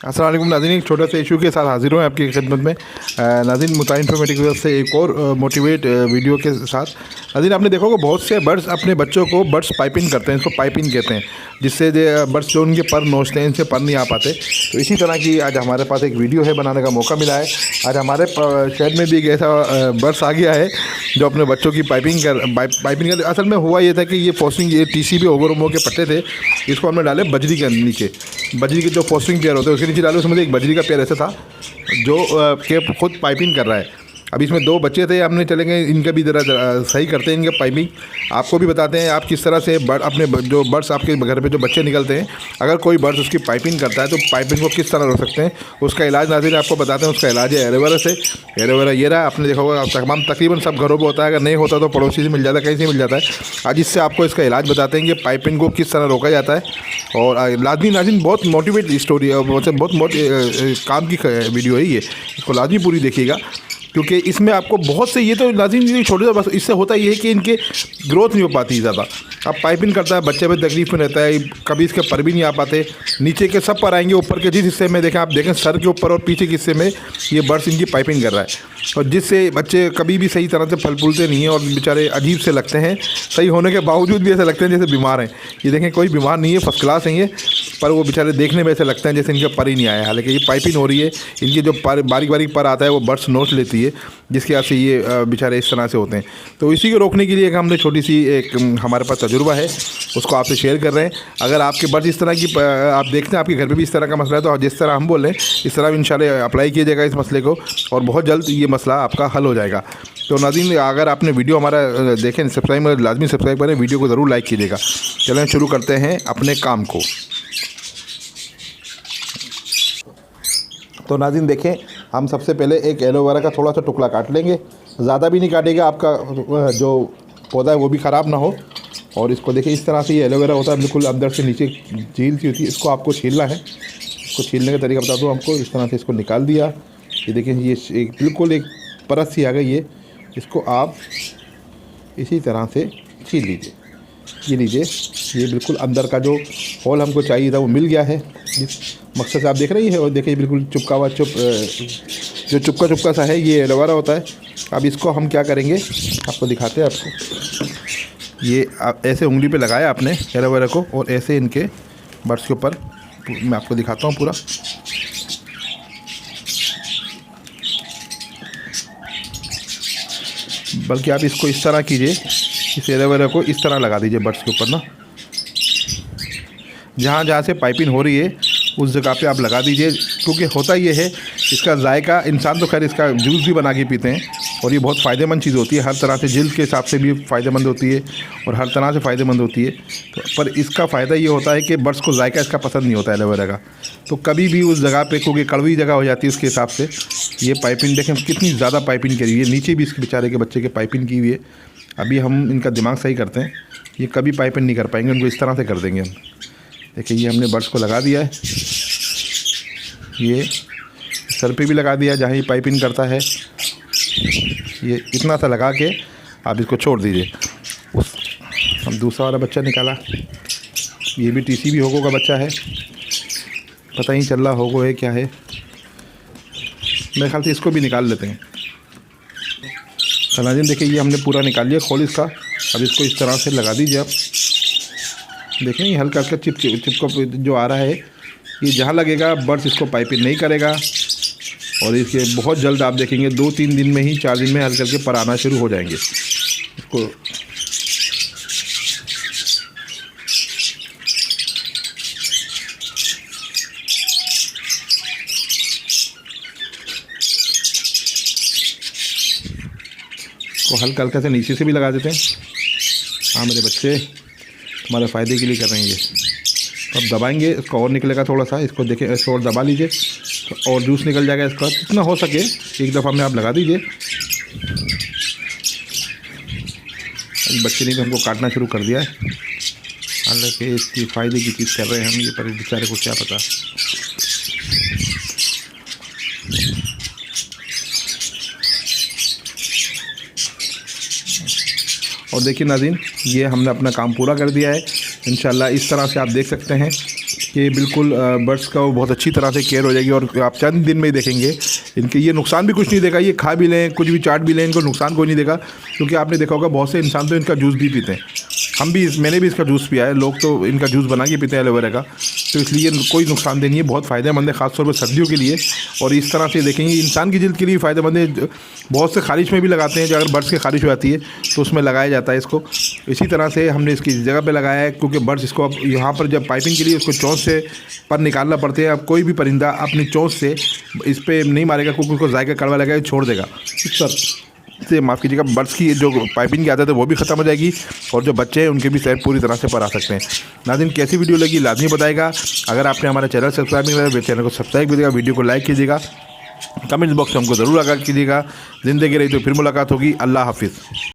अस्सलाम वालेकुम नाज़रीन, एक छोटा सा इशू के साथ हाजिर हूँ आपकी खिदमत में। नाज़रीन, मुता इन्फॉर्मेटिव की तरफ से एक और मोटिवेट वीडियो के साथ। नाज़रीन, आपने देखा होगा बहुत से बर्ड्स अपने बच्चों को बर्ड्स पाइपिंग करते हैं, इसको पाइपिंग कहते हैं, जिससे बर्ड्स जो उनके पर नोचते हैं, इनसे पर नहीं आ पाते। तो इसी तरह की आज हमारे पास एक वीडियो है, बनाने का मौका मिला है। आज हमारे शहर में भी एक ऐसा बर्ड्स आ गया है जो अपने बच्चों की पाइपिंग कर असल में हुआ ये था कि ये फॉस्टिंग, ये TCB ओवरमो के पट्टे थे, इसको हमने डाले बजरी के नीचे। बजरी के जो फॉस्टिंग पेयर होते हैं उसके नीचे डाले। उसमें एक बजरी का पेयर ऐसा था जो के खुद पाइपिंग कर रहा है। अभी इसमें 2 बच्चे थे, हमने चले गए इनका भी ज़रा सही करते हैं, इनके पाइपिंग आपको भी बताते हैं आप किस तरह से अपने जो बर्ड्स आपके घर पे जो बच्चे निकलते हैं, अगर कोई बर्ड्स उसकी पाइपिंग करता है तो पाइपिंग को किस तरह रोक सकते हैं। उसका इलाज नाज़रीन आपको बताते हैं। उसका इलाज है एलोवेरा से। एलोवेरा ये रहा, आपने देखा होगा तमाम तकरीबन सब घरों पर होता है, अगर नहीं होता तो पड़ोसी से मिल जाता है, कहीं से मिल जाता है। आज इससे आपको इसका इलाज बताते हैं कि पाइपिंग को किस तरह रोका जाता है। और लाजमी नाज़रीन बहुत मोटिवेट स्टोरी है, बहुत काम की वीडियो है ये, इसको लाजमी पूरी देखिएगा, क्योंकि इसमें आपको बहुत से ये तो लाज़िम छोटे सा बस इससे होता ये है कि इनके ग्रोथ नहीं हो पाती ज़्यादा। अब पाइपिंग करता है, बच्चे में तकलीफ में रहता है, कभी इसके पर भी नहीं आ पाते। नीचे के सब पर आएंगे, ऊपर के जिस हिस्से में देखें, आप देखें सर के ऊपर और पीछे के हिस्से में ये बर्ड्स इनकी पाइपिंग कर रहा है, और जिससे बच्चे कभी भी सही तरह से फल फूलते नहीं हैं और बेचारे अजीब से लगते हैं। सही होने के बावजूद भी ऐसे लगते हैं जैसे बीमार हैं। ये देखें कोई बीमार नहीं है, फर्स्ट क्लास है ये, पर वो बेचारे देखने में ऐसे लगते हैं जैसे इनके पर ही नहीं आया। हालांकि ये पाइपिंग हो रही है, इनके जो बारीक बारीक पर आता है वो बर्ड्स नोच लेती है, जिसके वजह से ये बेचारे इस तरह से होते हैं। तो इसी को रोकने के लिए एक हमने छोटी सी एक हमारे पास तजुर्बा है, उसको आपसे शेयर कर रहे हैं। अगर आपके बर्ड्स इस तरह की आप देखते हैं आपके घर पे भी इस तरह का मसला है, तो जिस तरह हम बोल रहे हैं इस तरह इंशाल्लाह अप्लाई किया जाएगा इस मसले को, और बहुत जल्द ये मसला आपका हल हो जाएगा। तो नाज़रीन, अगर आपने वीडियो हमारा देखें, सब्सक्राइब लाजमी सब्सक्राइब करें, वीडियो को ज़रूर लाइक कीजिएगा। चलें शुरू करते हैं अपने काम को। तो नाज़रीन देखें, हम सबसे पहले एक एलोवेरा का थोड़ा सा टुकड़ा काट लेंगे, ज़्यादा भी नहीं काटेगा, आपका जो पौधा है वो भी ख़राब ना हो। और इसको देखिए इस तरह से ये एलोवेरा होता है, बिल्कुल अंदर से नीचे झील सी होती है, इसको आपको छीलना है। इसको छीलने का तरीका बता दूँ आपको। इस तरह से इसको निकाल दिया, ये देखिए ये एक बिल्कुल एक परत सी आ गई है। इसको आप इसी तरह से छील लीजिए। ये लीजिए, ये बिल्कुल अंदर का जो होल हमको चाहिए था वो मिल गया है, जिस मकसद से आप देख रही है। और देखिए बिल्कुल चुपका हुआ जो चुपका सा है, ये एलोवेरा होता है। अब इसको हम क्या करेंगे आपको दिखाते हैं। आपको ये ऐसे उंगली पे लगाया आपने एलोवेरा को, और ऐसे इनके बर्ड्स के ऊपर मैं आपको दिखाता हूँ पूरा। बल्कि आप इसको इस तरह कीजिए, इस एलोवेरा को इस तरह लगा दीजिए बर्ड्स के ऊपर ना, जहाँ जहाँ से पाइपिंग हो रही है उस जगह पे आप लगा दीजिए। क्योंकि होता ये है, इसका जायका, इंसान तो खैर इसका जूस भी बना के पीते हैं, और ये बहुत फ़ायदेमंद चीज़ होती है, हर तरह से जिल्द के हिसाब से भी फ़ायदेमंद होती है और हर तरह से फ़ायदेमंद होती है। तो पर इसका फ़ायदा ये होता है कि बर्ड्स को जायका इसका पसंद नहीं होता है एलोवेरा का, तो कभी भी उस जगह पे, क्योंकि कड़वी जगह हो जाती है उसके हिसाब से, ये पाइपिंग देखें कितनी ज़्यादा पाइपिंग करी हुई है। नीचे भी इसके बेचारे के बच्चे के पाइपिंग की हुई है। अभी हम इनका दिमाग सही करते हैं, ये कभी पाइपिंग नहीं कर पाएंगे, उनको इस तरह से कर देंगे हम। देखिए ये हमने बर्ड्स को लगा दिया है, ये सर पे भी लगा दिया जहाँ ये पाइपिंग करता है। ये इतना सा लगा के आप इसको छोड़ दीजिए। हम दूसरा वाला बच्चा निकाला, ये भी TCB होगो का बच्चा है, पता ही चल रहा होगो है क्या है, मेरे ख्याल से इसको भी निकाल लेते हैं। नाज़रीन देखिए ये हमने पूरा निकाल लिया खोल इसका। अब इसको इस तरह से लगा दीजिए आप। देखें ये हल्का हल्का चिपका जो आ रहा है, ये जहाँ लगेगा बर्ड्स इसको पाइपिंग नहीं करेगा, और इसके बहुत जल्द आप देखेंगे 2-3 दिन में ही, 4 दिन में हल्के हल्के पर आना शुरू हो जाएंगे। इसको हल्का हल्का से नीचे से भी लगा देते हैं। हाँ मेरे बच्चे हमारे फ़ायदे के लिए कर रहे हैं ये। तो अब दबाएंगे, इसको और निकलेगा थोड़ा सा, इसको देखें, इसको और दबा लीजिए तो और जूस निकल जाएगा इसका। जितना हो सके एक दफ़ा में आप लगा दीजिए। बच्चे ने भी हमको काटना शुरू कर दिया है, हालांकि इसकी फ़ायदे की चीज़ कर रहे हैं हम, ये पर बेचारे को क्या पता। और देखिए नाज़रीन, ये हमने अपना काम पूरा कर दिया है इंशाल्लाह। इस तरह से आप देख सकते हैं कि बिल्कुल बर्ड्स का वो बहुत अच्छी तरह से केयर हो जाएगी और आप चंद दिन में ही देखेंगे इनके ये नुकसान भी कुछ नहीं देगा। ये खा भी लें, कुछ भी चाट भी लें, इनको नुकसान कोई नहीं देगा। क्योंकि आपने देखा होगा बहुत से इंसान तो इनका जूस भी पीते हैं। मैंने भी इसका जूस पिया है। लोग तो इनका जूस बना के पीते हैं एलोवेरा का, तो इसलिए कोई नुकसानदेह नहीं है, बहुत फ़ायदेमंद है ख़ासतौर पर सर्दियों के लिए। और इस तरह से देखेंगे इंसान की जल्द के लिए फ़ायदेमंद है। बहुत से खारिश में भी लगाते हैं, जो अगर बर्ड्स की खारिश हो जाती है तो उसमें लगाया जाता है इसको। इसी तरह से हमने इसकी जगह पे लगाया है, क्योंकि बर्ड्स इसको अब यहाँ पर जब पाइपिंग के लिए उसको चोंच से पर निकालना पड़ते हैं। अब कोई भी परिंदा अपनी चोंच से इस पर नहीं मारेगा, क्योंकि उसको जायका कड़वा लगेगा, छोड़ देगा। इस तरह से माफ़ कीजिएगा, बर्ड्स की जो पाइपिंग की आदत है वो भी ख़त्म हो जाएगी और जो बच्चे हैं उनके भी सेहत पूरी तरह से पर आ सकते हैं। नाज़रीन, कैसी वीडियो लगी लाजमी बताएगा। अगर आपने हमारा चैनल सब्सक्राइब नहीं किया तो चैनल को सब्सक्राइब कीजिएगा, वीडियो को लाइक कीजिएगा, कमेंट बॉक्स में हमको ज़रूर आगाह कीजिएगा। ज़िंदगी रही तो फिर मुलाकात होगी। अल्लाह हाफिज़।